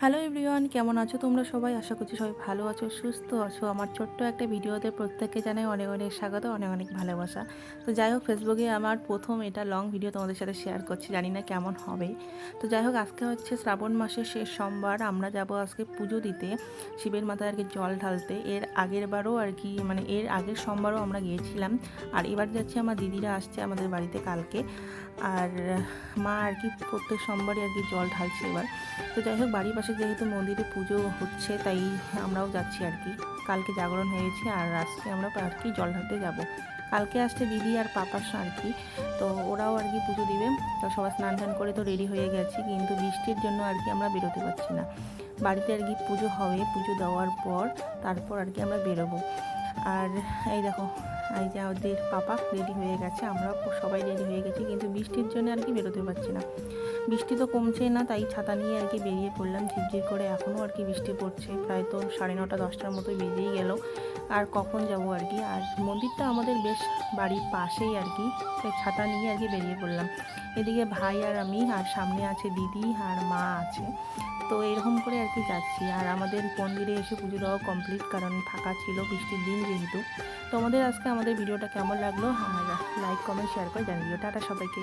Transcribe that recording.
Hello everyone, কেমন আছো তোমরা সবাই? আশা করছি সবাই ভালো আছো, সুস্থ আছো। আমার ছোট্ট একটা ভিডিওতে প্রত্যেককে জানাই অনেক অনেক স্বাগত, অনেক অনেক ভালোবাসা। তো যাই হোক, ফেসবুকে আমার প্রথম এটা লং ভিডিও তোমাদের সাথে শেয়ার করছি, জানি না কেমন হবে। তো যাই হোক, আজকে হচ্ছে শ্রাবণ মাসের শেষ সোমবার। আমরা যাব আজকে পুজো দিতে, শিবের মাথায় আর কি জল ঢালতে। এর আগের বারও আর কি, মানে এর আগের সোমবারও আমরা গিয়েছিলাম। আর এবার যাচ্ছি, আমার দিদিরা আসছে আমাদের বাড়িতে কালকে। আর মা আর কি প্রত্যেক সোমবারই আর কি জল ঢালছে এবার। তো যাই হোক, বাড়ির পাশে যেহেতু মন্দিরে পুজো হচ্ছে, তাই আমরাও যাচ্ছি আর কি। কালকে জাগরণ হয়েছে, আর আজকে আমরা আর কি জল ঢালতে যাব। কালকে আসছে দিদি আর পাপার আর কি, তো ওরাও আর কি পুজো দিবে। তো সবাই স্নান টান করে তো রেডি হয়ে গেছি, কিন্তু বৃষ্টির জন্য আর কি আমরা বেরোতে পারছি না। বাড়িতে আর কি পুজো হবে, পুজো দেওয়ার পর তারপর আর কি আমরা বেরোবো। আর এই দেখো, এই যে আমাদের পাপা রেডি হয়ে গেছে, আমরা সবাই রেডি হয়ে গেছি, কিন্তু বৃষ্টির জন্য আর কি বেরোতে পারছি না। বৃষ্টি তো কমছেই না, তাই ছাতা নিয়ে আর কি বেরিয়ে পড়লাম ঝিরঝির করে। এখনও আর কি বৃষ্টি পড়ছে, প্রায় তো 9:30 10টার মতোই বেজেই গেল। আর কখন যাব আর কি। আর মন্দিরটা আমাদের বেশ বাড়ির পাশেই আর কি, তাই ছাতা নিয়ে আর কি বেরিয়ে পড়লাম। এদিকে ভাই আর আমি, আর সামনে আছে দিদি আর মা আছে। তো এরকম করে আর কি যাচ্ছি। আর আমাদের মন্দিরে এসে পুজো দেওয়া কমপ্লিট, কারণ ফাঁকা ছিল বৃষ্টির দিন যেহেতু। তো আমাদের আজকে আমাদের ভিডিওটা কেমন লাগলো, আর লাইক কমেন্ট শেয়ার করে জানিও। টাটা সবাইকে।